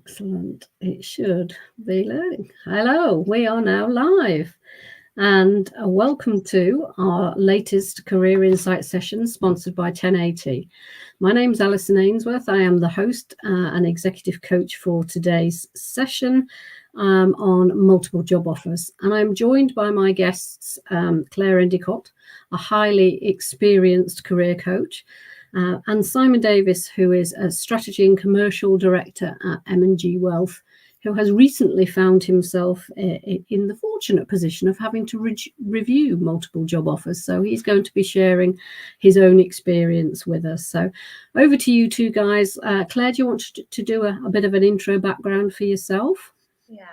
Excellent. It should be loading. Hello, we are now live. And welcome to our latest Career Insight session sponsored by 1080. My name's Alyson Ainsworth. I am the host and executive coach for today's session on multiple job offers. And I'm joined by my guests, Clare Endicott, a highly experienced career coach, and Simon Davis, who is a strategy and commercial director at M&G Wealth, who has recently found himself in the fortunate position of having to review multiple job offers. So he's going to be sharing his own experience with us. So over to you two guys. Claire, do you want to do a bit of an intro background for yourself? Yeah.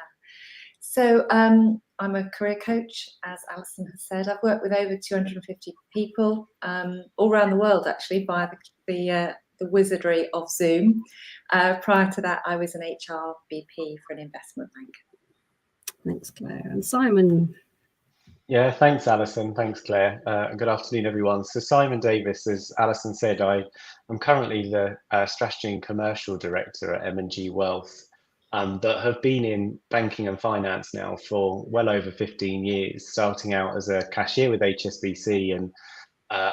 So I'm a career coach, as Alyson has said. I've worked with over 250 people all around the world, actually, via the wizardry of Zoom. Prior to that, I was an HR VP for an investment bank. Thanks, Claire. And Simon. Yeah, thanks, Alyson. Thanks, Claire. Good afternoon, everyone. So Simon Davis, as Alyson said, I'm currently the strategy and commercial director at M&G Wealth, but have been in banking and finance now for well over 15 years, starting out as a cashier with HSBC and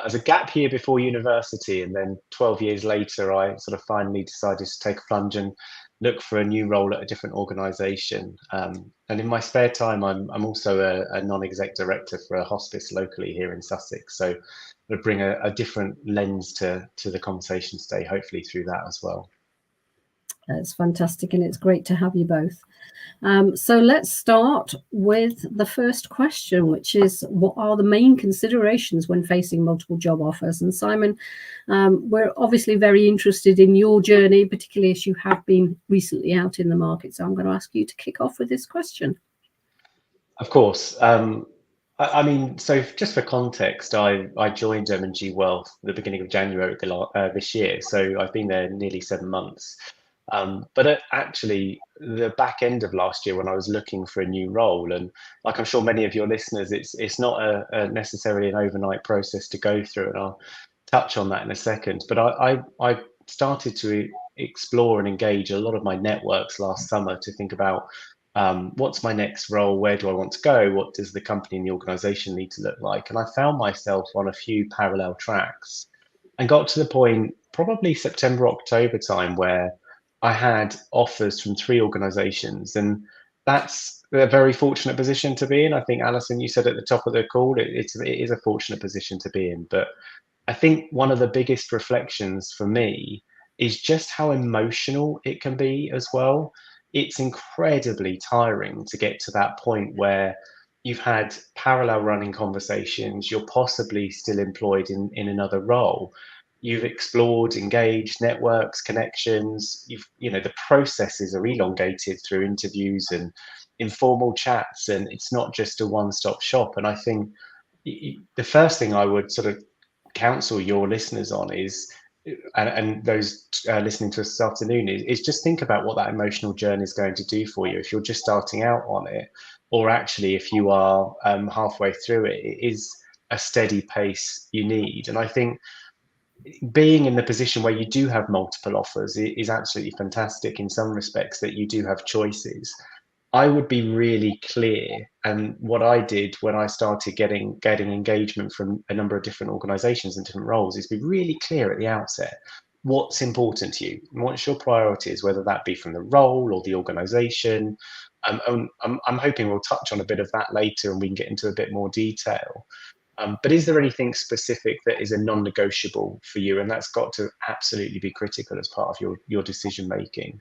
as a gap year before university, and then 12 years later, I sort of finally decided to take a plunge and look for a new role at a different organisation. And in my spare time, I'm also a non-exec director for a hospice locally here in Sussex. So we'll bring a different lens to the conversation today, hopefully through that as well. It's fantastic, and it's great to have you both. So let's start with the first question, which is, what are the main considerations when facing multiple job offers? And Simon, we're obviously very interested in your journey, particularly as you have been recently out in the market. So I'm going to ask you to kick off with this question. Of course. I mean, so just for context, I joined M&G Wealth at the beginning of January this year. So I've been there nearly 7 months. But actually, the back end of last year when I was looking for a new role, and like I'm sure many of your listeners, it's not necessarily an overnight process to go through, and I'll touch on that in a second. But I started to explore and engage a lot of my networks last summer to think about what's my next role, where do I want to go, what does the company and the organisation need to look like, and I found myself on a few parallel tracks, and got to the point probably September, October time where I had offers from 3 organisations, and that's a very fortunate position to be in. I think, Alyson, you said at the top of the call, it is a fortunate position to be in. But I think one of the biggest reflections for me is just how emotional it can be as well. It's incredibly tiring to get to that point where you've had parallel running conversations, you're possibly still employed in another role. You've explored, engaged, networks, connections. The processes are elongated through interviews and informal chats, and it's not just a one-stop shop. And I think the first thing I would sort of counsel your listeners on is, and those listening to us this afternoon, is just think about what that emotional journey is going to do for you if you're just starting out on it, or actually if you are halfway through it. It is a steady pace you need. And I think being in the position where you do have multiple offers is absolutely fantastic in some respects, that you do have choices. I would be really clear, and what I did when I started getting engagement from a number of different organisations and different roles, is be really clear at the outset what's important to you, what's your priorities, whether that be from the role or the organisation. I'm hoping we'll touch on a bit of that later and we can get into a bit more detail. But is there anything specific that is a non-negotiable for you? And that's got to absolutely be critical as part of your decision making.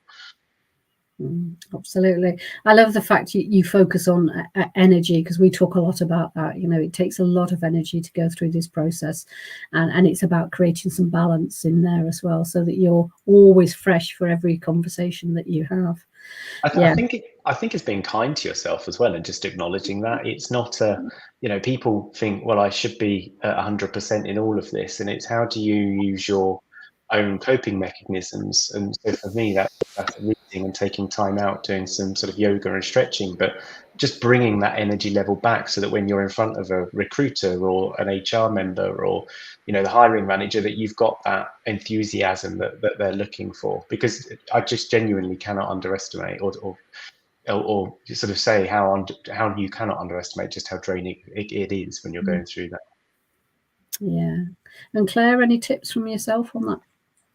Absolutely. I love the fact you focus on energy, because we talk a lot about that. It takes a lot of energy to go through this process, and it's about creating some balance in there as well, so that you're always fresh for every conversation that you have. I think it's being kind to yourself as well, and just acknowledging that it's not people think, well, I should be 100% in all of this, and it's how do you use your own coping mechanisms. And so for me, that's reading and taking time out, doing some sort of yoga and stretching, but just bringing that energy level back so that when you're in front of a recruiter or an HR member or, you know, the hiring manager, that you've got that enthusiasm that they're looking for. Because I just genuinely cannot underestimate or sort of say how you cannot underestimate just how draining it is when you're going through that. Yeah. And Claire, any tips from yourself on that?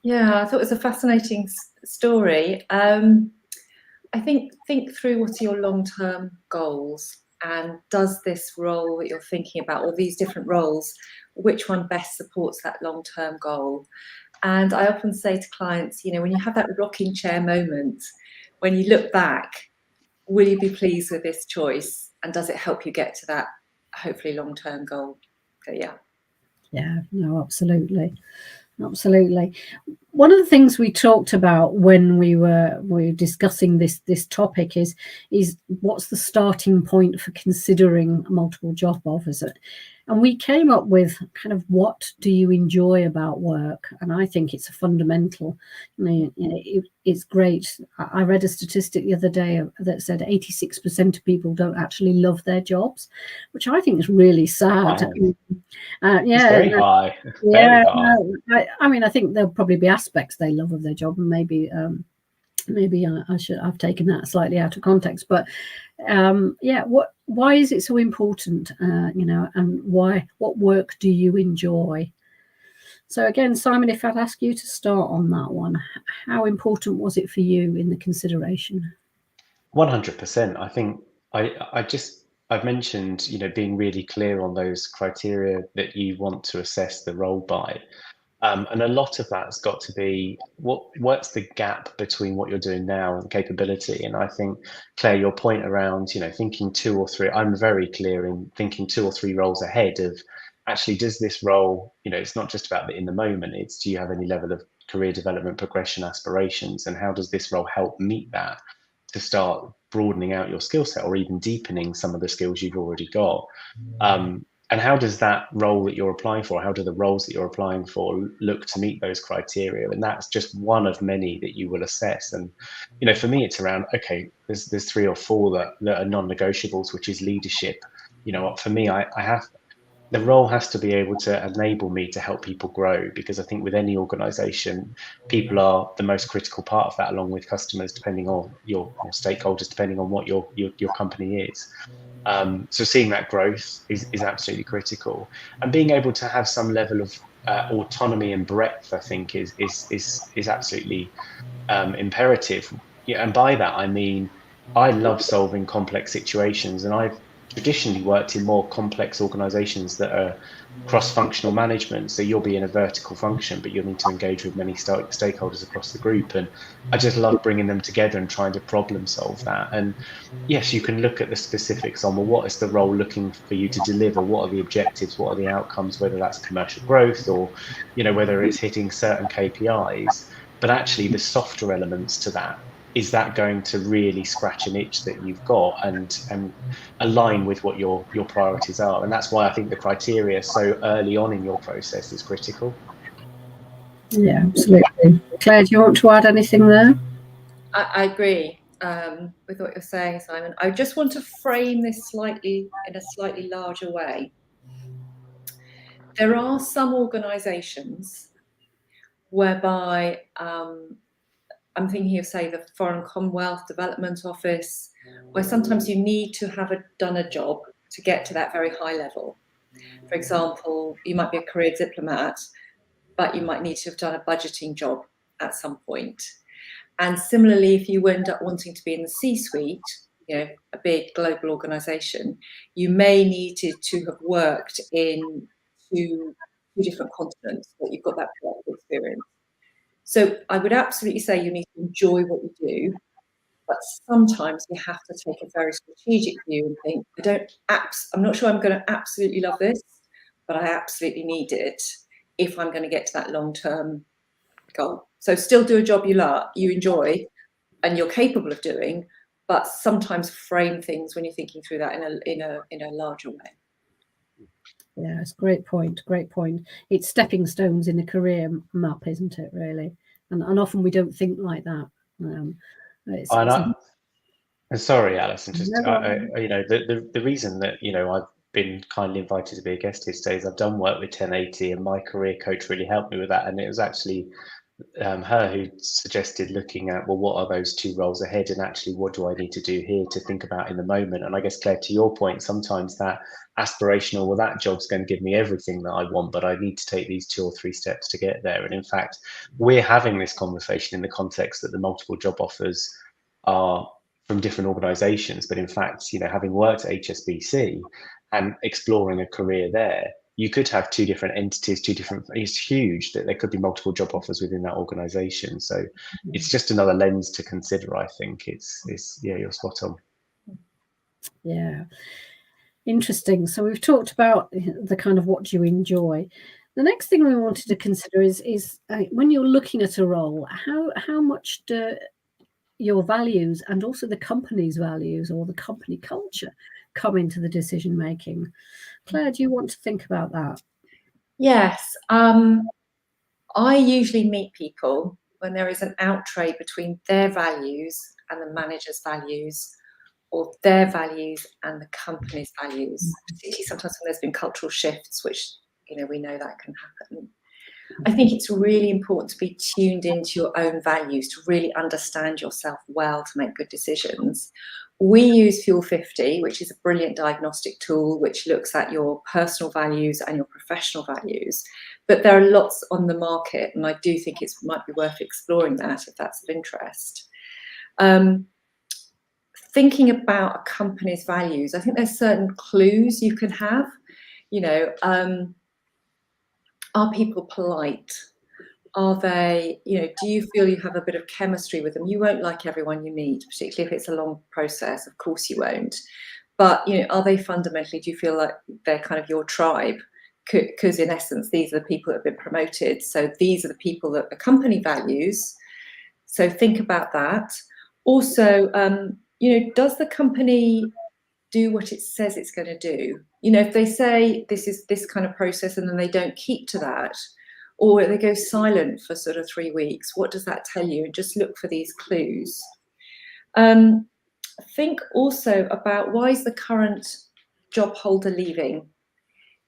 Yeah, I thought it was a fascinating story. I think through what are your long-term goals, and does this role that you're thinking about, or these different roles, which one best supports that long-term goal? And I often say to clients, you know, when you have that rocking chair moment, when you look back, will you be pleased with this choice? And does it help you get to that hopefully long-term goal? So yeah. Yeah, no, absolutely. Absolutely. One of the things we talked about when we were discussing this topic is what's the starting point for considering multiple job offers, and we came up with kind of what do you enjoy about work, and I think it's a fundamental. It's great. I read a statistic the other day that said 86% of people don't actually love their jobs, which I think is really sad. Wow. It's very high. Yeah, Very high. no, I mean, I think there'll probably be aspects they love of their job, and maybe I've taken that slightly out of context, but yeah, why is it so important, and what work do you enjoy? So again, Simon, if I'd ask you to start on that one, how important was it for you in the consideration? 100%. I think I've mentioned, you know, being really clear on those criteria that you want to assess the role by. And a lot of that's got to be what's the gap between what you're doing now and capability. And I think, Claire, your point around, you know, thinking 2 or 3, I'm very clear in thinking 2 or 3 roles ahead of actually, does this role, you know, it's not just about in the moment, it's do you have any level of career development, progression, aspirations, and how does this role help meet that to start broadening out your skill set or even deepening some of the skills you've already got. And how does that role that you're applying for, how do the roles that you're applying for look to meet those criteria? And that's just one of many that you will assess. And, you know, for me, it's around, okay, there's 3 or 4 that are non-negotiables, which is leadership. You know, for me, the role has to be able to enable me to help people grow, because I think with any organization, people are the most critical part of that, along with customers, depending on or stakeholders, depending on what your company is. So seeing that growth is absolutely critical, and being able to have some level of autonomy and breadth, I think, is absolutely imperative. Yeah, and by that I mean I love solving complex situations, and I've traditionally worked in more complex organizations that are cross-functional management. So you'll be in a vertical function, but you'll need to engage with many stakeholders across the group. And I just love bringing them together and trying to problem solve that. And yes, you can look at the specifics on, well, what is the role looking for you to deliver? What are the objectives? What are the outcomes? Whether that's commercial growth or, you know, whether it's hitting certain KPIs. But actually, the softer elements to that, is that going to really scratch an itch that you've got and align with what your priorities are? And that's why I think the criteria so early on in your process is critical. Yeah, absolutely. Claire, do you want to add anything there? I agree with what you're saying, Simon. I just want to frame this in a slightly larger way. There are some organisations whereby I'm thinking of, say, the Foreign Commonwealth Development Office, where sometimes you need to have done a job to get to that very high level. For example, you might be a career diplomat, but you might need to have done a budgeting job at some point. And similarly, if you end up wanting to be in the C-suite, you know, a big global organisation, you may need to have worked in two different continents, but you've got that experience. So I would absolutely say you need to enjoy what you do, but sometimes you have to take a very strategic view and think, I'm not sure I'm going to absolutely love this, but I absolutely need it if I'm going to get to that long-term goal. So still do a job you enjoy and you're capable of doing, but sometimes frame things when you're thinking through that in a larger way. Yeah, it's a great point. Great point. It's stepping stones in a career map, isn't it? Really, and often we don't think like that. It's, And it's sorry, Alison, just never on. you know, the reason that, you know, I've been kindly invited to be a guest here today is I've done work with 1080, and my career coach really helped me with that. And it was actually her who suggested looking at, well, what are those two roles ahead, and actually what do I need to do here to think about in the moment. And I guess, Claire, to your point, sometimes that aspirational, well, that job's going to give me everything that I want, but I need to take these 2 or 3 steps to get there. And in fact, we're having this conversation in the context that the multiple job offers are from different organizations, but in fact, you know, having worked at HSBC and exploring a career there, you could have 2 different entities, 2 different, it's huge that there could be multiple job offers within that organization. So it's just another lens to consider. I think it's yeah, you're spot on. Yeah, interesting. So we've talked about the kind of what you enjoy. The next thing we wanted to consider is when you're looking at a role, how much do your values and also the company's values or the company culture come into the decision making? Claire, do you want to think about that? Yes. I usually meet people when there is an outtray between their values and the manager's values, or their values and the company's values, particularly sometimes when there's been cultural shifts, which, you know, we know that can happen. I think it's really important to be tuned into your own values, to really understand yourself well, to make good decisions. We use Fuel 50, which is a brilliant diagnostic tool which looks at your personal values and your professional values. But there are lots on the market, and I do think it might be worth exploring that if that's of interest. Thinking about a company's values, I think there's certain clues you can have. You know, are people polite? Are they, you know, do you feel you have a bit of chemistry with them? You won't like everyone you meet, particularly if it's a long process. Of course you won't. But, you know, are they fundamentally, do you feel like they're kind of your tribe? Because in essence, these are the people that have been promoted. So these are the people that the company values. So think about that. Also, you know, does the company do what it says it's going to do? You know, if they say this is this kind of process and then they don't keep to that, or they go silent for sort of 3 weeks, what does that tell you? And just look for these clues. Think also about, why is the current job holder leaving?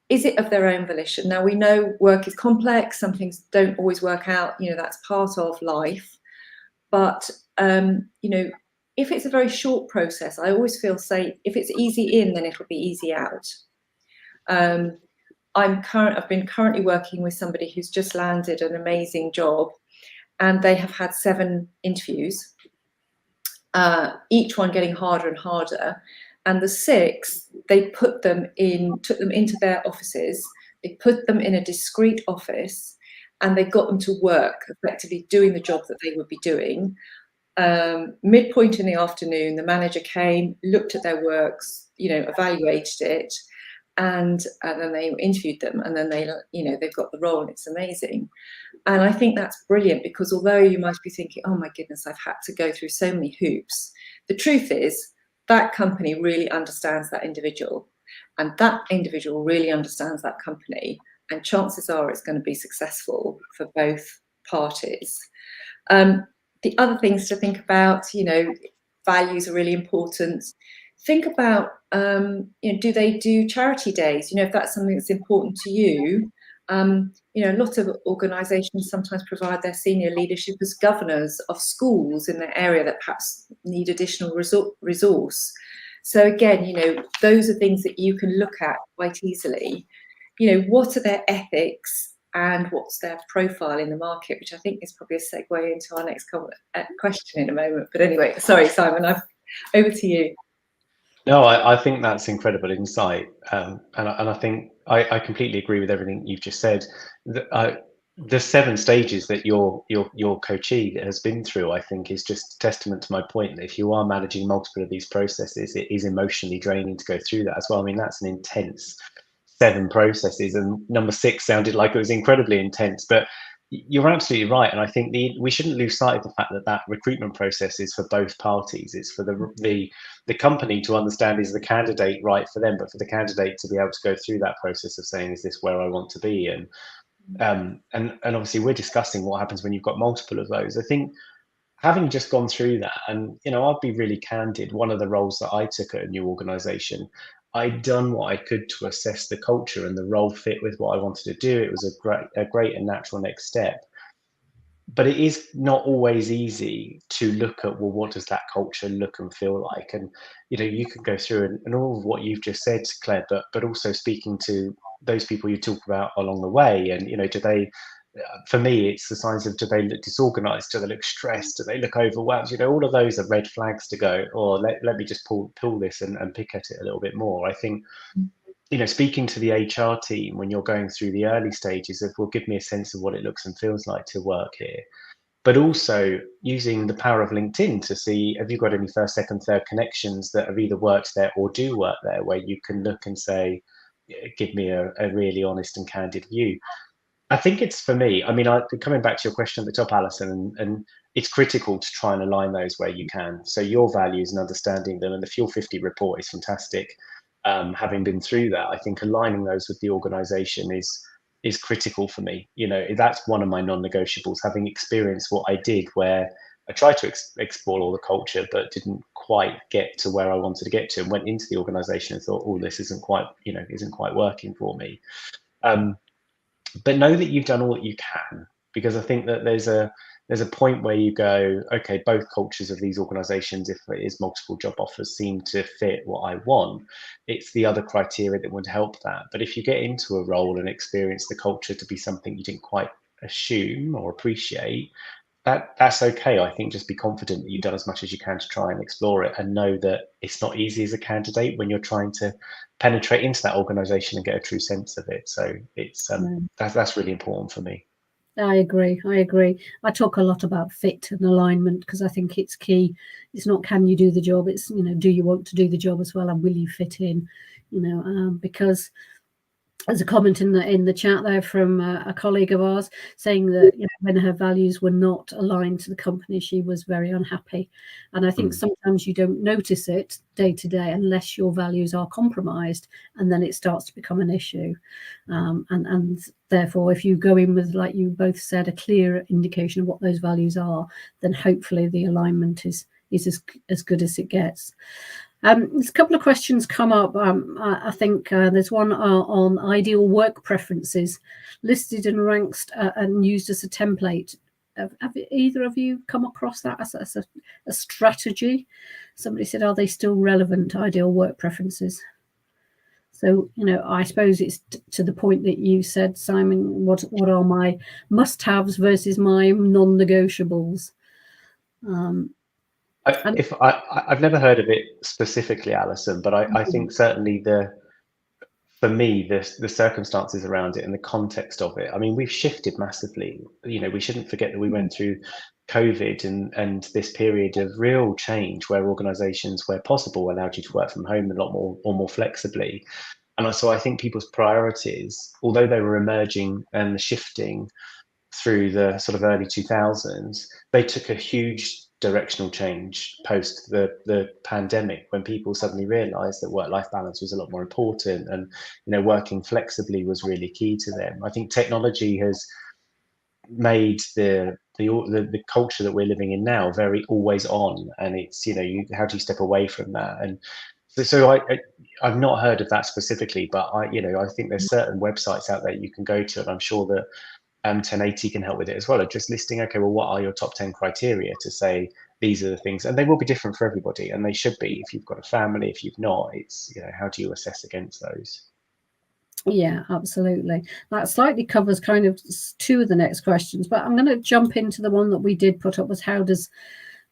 Is it of their own volition? Now, we know work is complex, some things don't always work out, you know, that's part of life. But, you know, if it's a very short process, I always feel, say, if it's easy in, then it'll be easy out. I've been currently working with somebody who's just landed an amazing job, and they have had 7 interviews, each one getting harder and harder. And the 6th, they took them into their offices, they put them in a discreet office, and they got them to work, effectively doing the job that they would be doing. Midpoint in the afternoon, the manager came, looked at their works, you know, evaluated it, and then they interviewed them, and then they, you know, they've got the role, and it's amazing. And I think that's brilliant, because although you might be thinking, oh my goodness, I've had to go through so many hoops, the truth is that company really understands that individual, and that individual really understands that company, and chances are it's going to be successful for both parties. The other things to think about, you know, values are really important. Think about, you know, do they do charity days? You know, if that's something that's important to you. You know, a lot of organisations sometimes provide their senior leadership as governors of schools in their area that perhaps need additional resource. So again, you know, those are things that you can look at quite easily. You know, what are their ethics and what's their profile in the market, which I think is probably a segue into our next question in a moment. But anyway, sorry, Simon, over to you. No, I think that's incredible insight, and I think I completely agree with everything you've just said. The 7 stages that your coachee has been through, I think, is just testament to my point that if you are managing multiple of these processes, it is emotionally draining to go through that as well. I mean, that's an intense 7 processes, and number 6 sounded like it was incredibly intense. But you're absolutely right, and I think we shouldn't lose sight of the fact that that recruitment process is for both parties. It's for the company to understand, is the candidate right for them, but for the candidate to be able to go through that process of saying, is this where I want to be? And obviously we're discussing what happens when you've got multiple of those. I think having just gone through that, and I'll be really candid, one of the roles that I took at a new organization, I'd done what I could to assess the culture and the role fit with what I wanted to do. It was a great and natural next step. But it is not always easy to look at, well, what does that culture look and feel like? And you can go through and all of what you've just said, Claire, but also speaking to those people you talk about along the way, and do they, for me, it's the signs of, do they look disorganized? Do they look stressed? Do they look overwhelmed? All of those are red flags to go, or let me just pull this and pick at it a little bit more. I think, speaking to the HR team when you're going through the early stages of, well, give me a sense of what it looks and feels like to work here. But also using the power of LinkedIn to see, have you got any first, second, third connections that have either worked there or do work there, where you can look and say, give me a really honest and candid view. I think it's, for me, I mean, coming back to your question at the top, Alyson, and it's critical to try and align those where you can. So your values and understanding them, and the Fuel 50 report is fantastic. Having been through that, I think aligning those with the organisation is critical for me. That's one of my non-negotiables. Having experienced what I did, where I tried to explore all the culture, but didn't quite get to where I wanted to get to, and went into the organisation and thought, oh, this isn't quite working for me. But know that you've done all that you can, because I think that there's a point where you go, okay, both cultures of these organizations, if it is multiple job offers, seem to fit what I want. It's the other criteria that would help that. But if you get into a role and experience the culture to be something you didn't quite assume or appreciate, that's okay. I think just be confident that you've done as much as you can to try and explore it, and know that it's not easy as a candidate when you're trying to penetrate into that organization and get a true sense of it. So it's that's really important for me. I agree. I talk a lot about fit and alignment because I think it's key. It's not, can you do the job? It's, do you want to do the job as well, and will you fit in? Because there's a comment in the chat there from a colleague of ours saying that when her values were not aligned to the company, she was very unhappy. And I think sometimes you don't notice it day to day unless your values are compromised, and then it starts to become an issue. And therefore, if you go in with, like you both said, a clear indication of what those values are, then hopefully the alignment is as good as it gets. There's a couple of questions come up. I think there's one on ideal work preferences, listed and ranked and used as a template. Have either of you come across that as a strategy? Somebody said, are they still relevant, ideal work preferences? So, I suppose it's to the point that you said, Simon, what are my must-haves versus my non-negotiables? I've never heard of it specifically, Alyson, but I think certainly for me, the circumstances around it and the context of it, I mean, we've shifted massively. We shouldn't forget that we went through COVID and this period of real change where organizations, where possible, allowed you to work from home a lot more flexibly. And so I think people's priorities, although they were emerging and shifting through the sort of early 2000s, they took a huge directional change post the pandemic, when people suddenly realized that work-life balance was a lot more important, and working flexibly was really key to them. I think technology has made the culture that we're living in now very always on, and it's how do you step away from that? And so I've not heard of that specifically, but I think there's certain websites out there you can go to, and I'm sure that 1080 can help with it as well, of just listing, okay, well, what are your top 10 criteria to say these are the things, and they will be different for everybody, and they should be. If you've got a family, if you've not, it's how do you assess against those? Yeah, absolutely. That slightly covers kind of two of the next questions, but I'm going to jump into the one that we did put up, was how does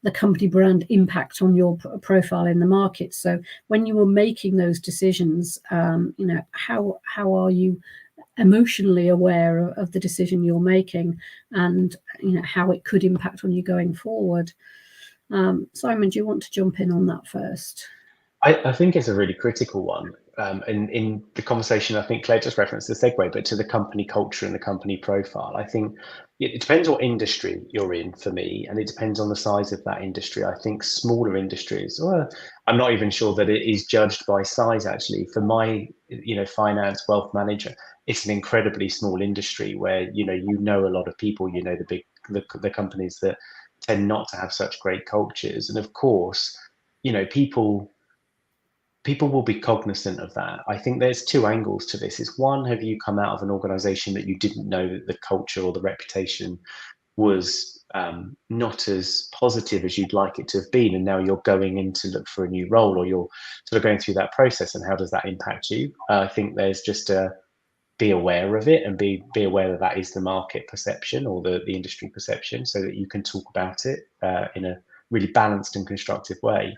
the company brand impact on your profile in the market? So when you were making those decisions, how are you emotionally aware of the decision you're making, and how it could impact on you going forward? Simon, do you want to jump in on that first? I think it's a really critical one. and in the conversation, I think Claire just referenced the segue, but to the company culture and the company profile, I think it depends what industry you're in for me, and it depends on the size of that industry. I think smaller industries, well, I'm not even sure that it is judged by size actually. For my, finance wealth manager, it's an incredibly small industry where, you know a lot of people, the companies that tend not to have such great cultures. And of course, people will be cognizant of that. I think there's two angles to this. Is one, have you come out of an organization that you didn't know that the culture or the reputation was not as positive as you'd like it to have been, and now you're going in to look for a new role, or you're sort of going through that process, and how does that impact you? I think there's just a be aware of it, and be aware that that is the market perception or the industry perception, so that you can talk about it in a really balanced and constructive way.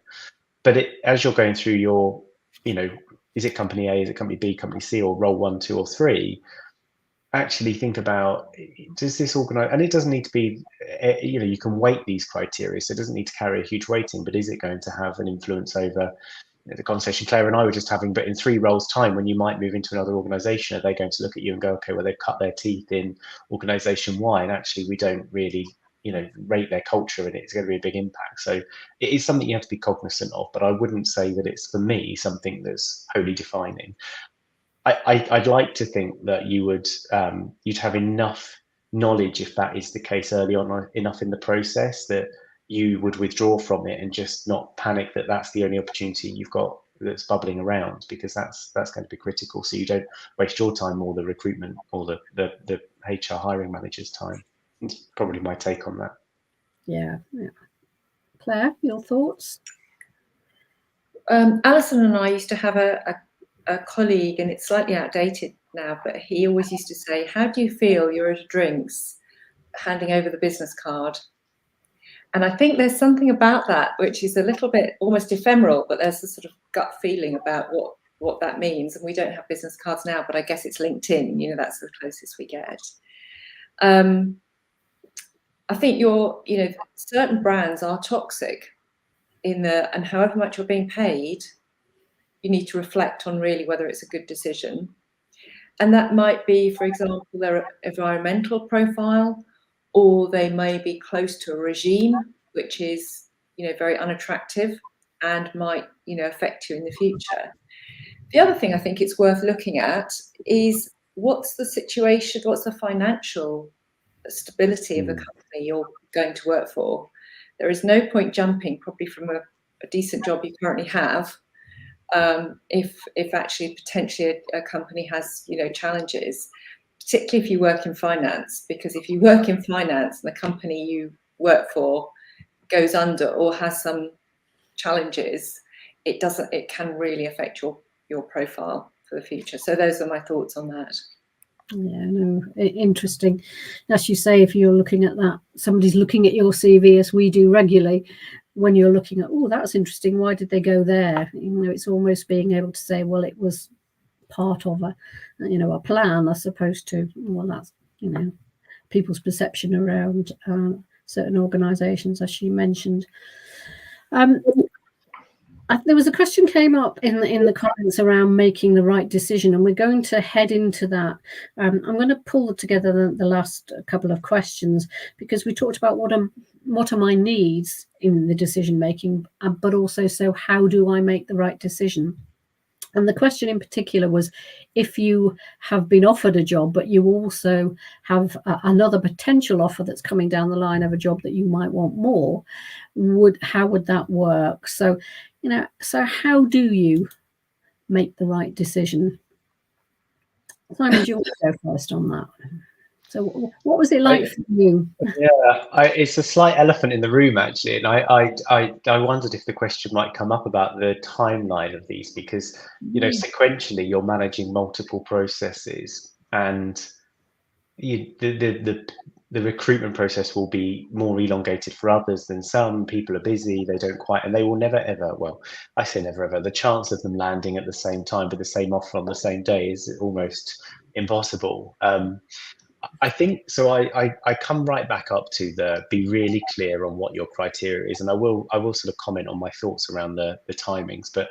But as you're going through your, is it company A, is it company B, company C, or role 1, 2, or 3? Actually think about, does this organize, and it doesn't need to be, you can weight these criteria, so it doesn't need to carry a huge weighting, but is it going to have an influence over the conversation Claire and I were just having, but in 3 roles' time, when you might move into another organization, are they going to look at you and go, okay, well, they've cut their teeth in organization Y, and actually we don't really, rate their culture, and it's going to be a big impact. So it is something you have to be cognizant of, but I wouldn't say that it's, for me, something that's wholly defining. I'd like to think that you'd have enough knowledge, if that is the case early on enough in the process, that you would withdraw from it and just not panic that that's the only opportunity you've got that's bubbling around, because that's going to be critical, so you don't waste your time or the recruitment or the HR hiring manager's time. It's probably my take on that. Yeah. Claire, your thoughts? Alyson and I used to have a colleague, and it's slightly outdated now, but he always used to say, how do you feel you're at a drinks handing over the business card? And I think there's something about that which is a little bit almost ephemeral, but there's a sort of gut feeling about what that means. And we don't have business cards now, but I guess it's LinkedIn, that's the closest we get. I think certain brands are toxic and however much you're being paid, you need to reflect on really whether it's a good decision. And that might be, for example, their environmental profile, or they may be close to a regime which is, very unattractive and might, affect you in the future. The other thing I think it's worth looking at is what's the situation, what's the financial stability of the company you're going to work for. There is no point jumping probably from a decent job you currently have if actually potentially a company has challenges, particularly if you work in finance, because if you work in finance and the company you work for goes under or has some challenges, it can really affect your profile for the future. So those are my thoughts on that. Yeah, no, interesting. As you say, if you're looking at that, somebody's looking at your CV, as we do regularly, when you're looking at, oh, that's interesting, why did they go there? It's almost being able to say, well, it was part of a plan, as opposed to, well, that's people's perception around certain organizations, as she mentioned. There was a question came up in the comments around making the right decision, and we're going to head into that. I'm going to pull together the last couple of questions, because we talked about what are my needs in the decision making, but also, so how do I make the right decision? And the question in particular was, if you have been offered a job, but you also have another potential offer that's coming down the line of a job that you might want more, how would that work? So, so how do you make the right decision? Simon, do you want to go first on that? So what was it like for you? Yeah, it's a slight elephant in the room, actually. And I wondered if the question might come up about the timeline of these, because, sequentially you're managing multiple processes, and the recruitment process will be more elongated for others than some. People are busy, they don't quite, and they will never ever, well, I say never ever, the chance of them landing at the same time with the same offer on the same day is almost impossible. I think so. I come right back up to be really clear on what your criteria is, and I will sort of comment on my thoughts around the timings. But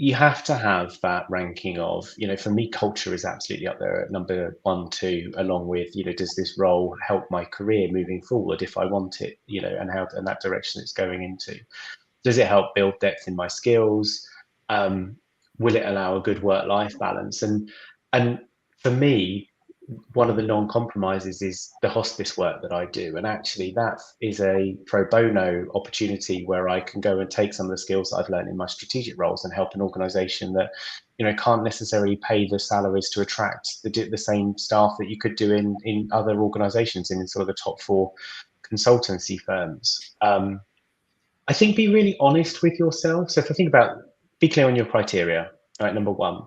you have to have that ranking of, for me, culture is absolutely up there at number 1, 2, along with, does this role help my career moving forward if I want it, and that direction it's going into. Does it help build depth in my skills? Will it allow a good work-life balance? And for me, one of the non-compromises is the hospice work that I do. And actually that is a pro bono opportunity where I can go and take some of the skills that I've learned in my strategic roles and help an organization that, can't necessarily pay the salaries to attract the same staff that you could do in other organizations in sort of the top 4 consultancy firms. I think be really honest with yourself. So if I think about, be clear on your criteria, right? Number 1.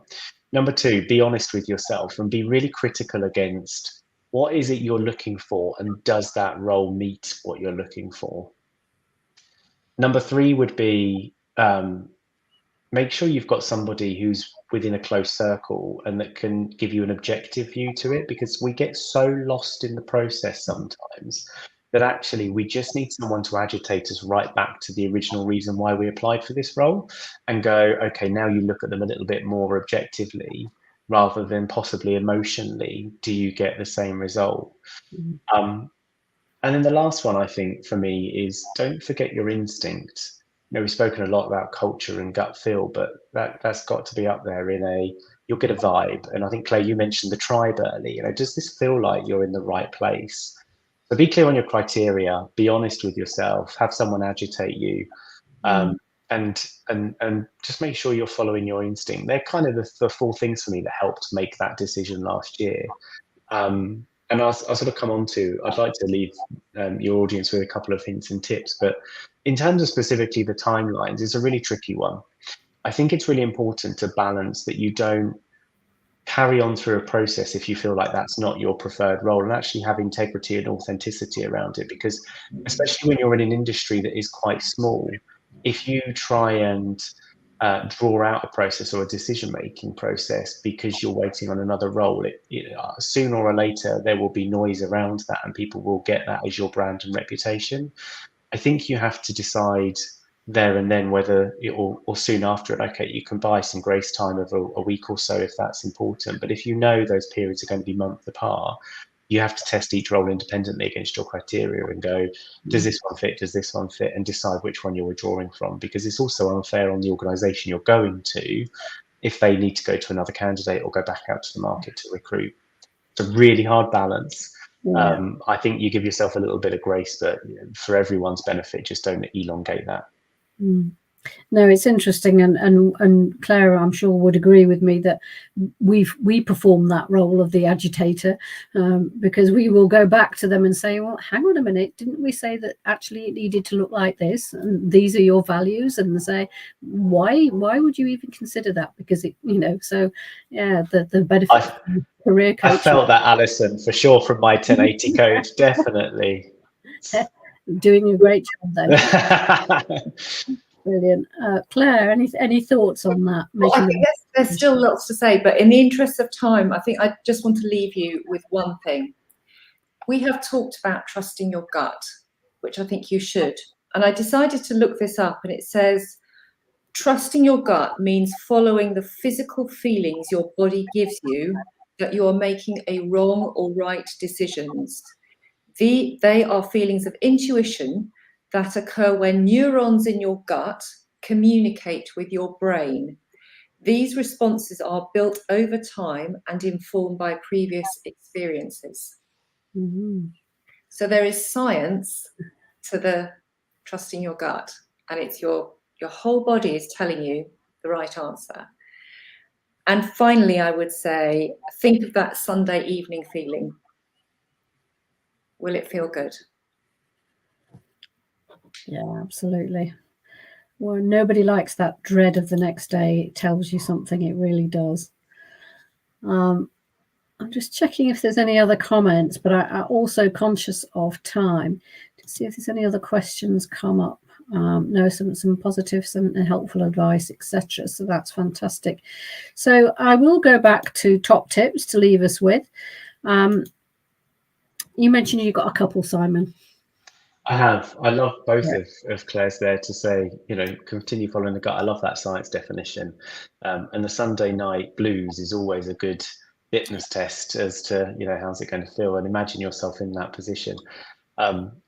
Number 2, be honest with yourself and be really critical against what is it you're looking for, and does that role meet what you're looking for? Number 3 would be make sure you've got somebody who's within a close circle and that can give you an objective view to it, because we get so lost in the process sometimes that actually we just need someone to agitate us right back to the original reason why we applied for this role and go, okay, now you look at them a little bit more objectively rather than possibly emotionally. Do you get the same result? And then the last one, I think, for me is don't forget your instinct. We've spoken a lot about culture and gut feel, but that's got to be up there you'll get a vibe. And I think, Claire, you mentioned the tribe early. Does this feel like you're in the right place? So be clear on your criteria, be honest with yourself, have someone agitate you, and just make sure you're following your instinct. They're kind of the 4 things for me that helped make that decision last year. And I'll sort of come on to, I'd like to leave your audience with a couple of hints and tips, but in terms of specifically the timelines, it's a really tricky one. I think it's really important to balance that you don't carry on through a process if you feel like that's not your preferred role, and actually have integrity and authenticity around it, because especially when you're in an industry that is quite small, if you try and draw out a process or a decision-making process because you're waiting on another role, sooner or later there will be noise around that and people will get that as your brand and reputation. I think you have to decide there and then whether, or soon after it, okay, you can buy some grace time of a week or so if that's important. But if you know those periods are going to be months apart, you have to test each role independently against your criteria and go, does this one fit? Does this one fit? And decide which one you're withdrawing from, because it's also unfair on the organisation you're going to if they need to go to another candidate or go back out to the market to recruit. It's a really hard balance. Yeah. I think you give yourself a little bit of grace, but for everyone's benefit, just don't elongate that. No, it's interesting, and Claire, I'm sure, would agree with me that we perform that role of the agitator, because we will go back to them and say, well, hang on a minute, didn't we say that actually it needed to look like this, and these are your values? And they say, why would you even consider that? Because it, so yeah, the benefit of career coaching. I felt that, Alyson, for sure, from my 1080 code, definitely. Doing a great job then. Brilliant. Claire, any thoughts on that? Well, I think there's still lots to say, but in the interest of time, I think I just want to leave you with one thing. We have talked about trusting your gut, which I think you should. And I decided to look this up, and it says, trusting your gut means following the physical feelings your body gives you that you are making a wrong or right decisions. They are feelings of intuition that occur when neurons in your gut communicate with your brain. These responses are built over time and informed by previous experiences. Mm-hmm. So there is science to the trusting your gut, and it's your whole body is telling you the right answer. And finally, I would say, think of that Sunday evening feeling. Will it feel good? Yeah, absolutely. Well, nobody likes that dread of the next day. It tells you something. It really does. I'm just checking if there's any other comments, but I'm also conscious of time to see if there's any other questions come up. No, some positives and helpful advice, etc. So that's fantastic. So I will go back to top tips to leave us with. You mentioned you got a couple, Simon. I have. I love both of Claire's there to say, continue following the gut. I love that science definition. And the Sunday night blues is always a good litmus test as to, how's it going to feel, and imagine yourself in that position.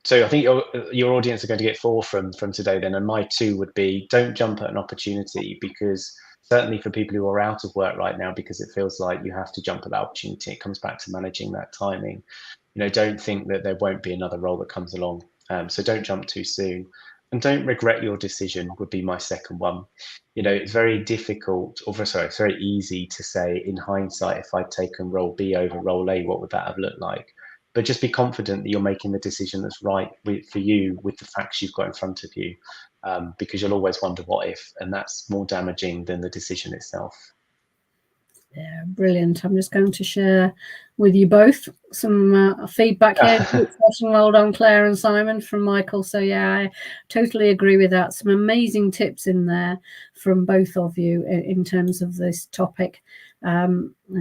So I think your audience are going to get 4 from today then, and my 2 would be, don't jump at an opportunity, because certainly for people who are out of work right now, because it feels like you have to jump at that opportunity, it comes back to managing that timing. Don't think that there won't be another role that comes along. So don't jump too soon, and don't regret your decision would be my second one. It's very difficult, it's very easy to say in hindsight, if I'd taken role B over role A, what would that have looked like? But just be confident that you're making the decision that's right for you with the facts you've got in front of you, because you'll always wonder what if, and that's more damaging than the decision itself. Yeah, brilliant. I'm just going to share with you both some feedback here. Well done, Claire and Simon, from Michael. So yeah, I totally agree with that. Some amazing tips in there from both of you in terms of this topic. I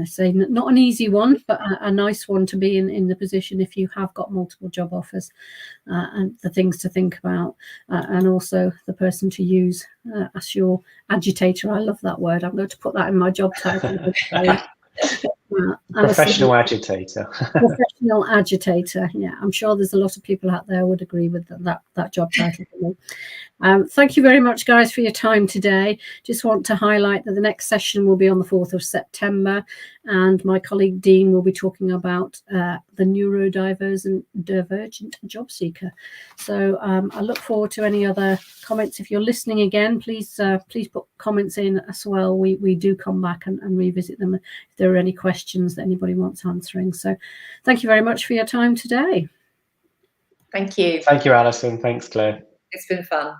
say not an easy one, but a nice one to be in the position if you have got multiple job offers, and the things to think about, and also the person to use as your agitator. I love that word. I'm going to put that in my job title. Professional agitator. Professional agitator. Yeah, I'm sure there's a lot of people out there would agree with that job title for me. Thank you very much, guys, for your time today. Just want to highlight that the next session will be on the 4th of September, and my colleague Dean will be talking about the neurodivergent job seeker. So I look forward to any other comments. If you're listening again, please put comments in as well. We do come back and revisit them if there are any questions that anybody wants answering. So thank you very much for your time today. Thank you. Thank you, Alyson. Thanks, Claire. It's been fun.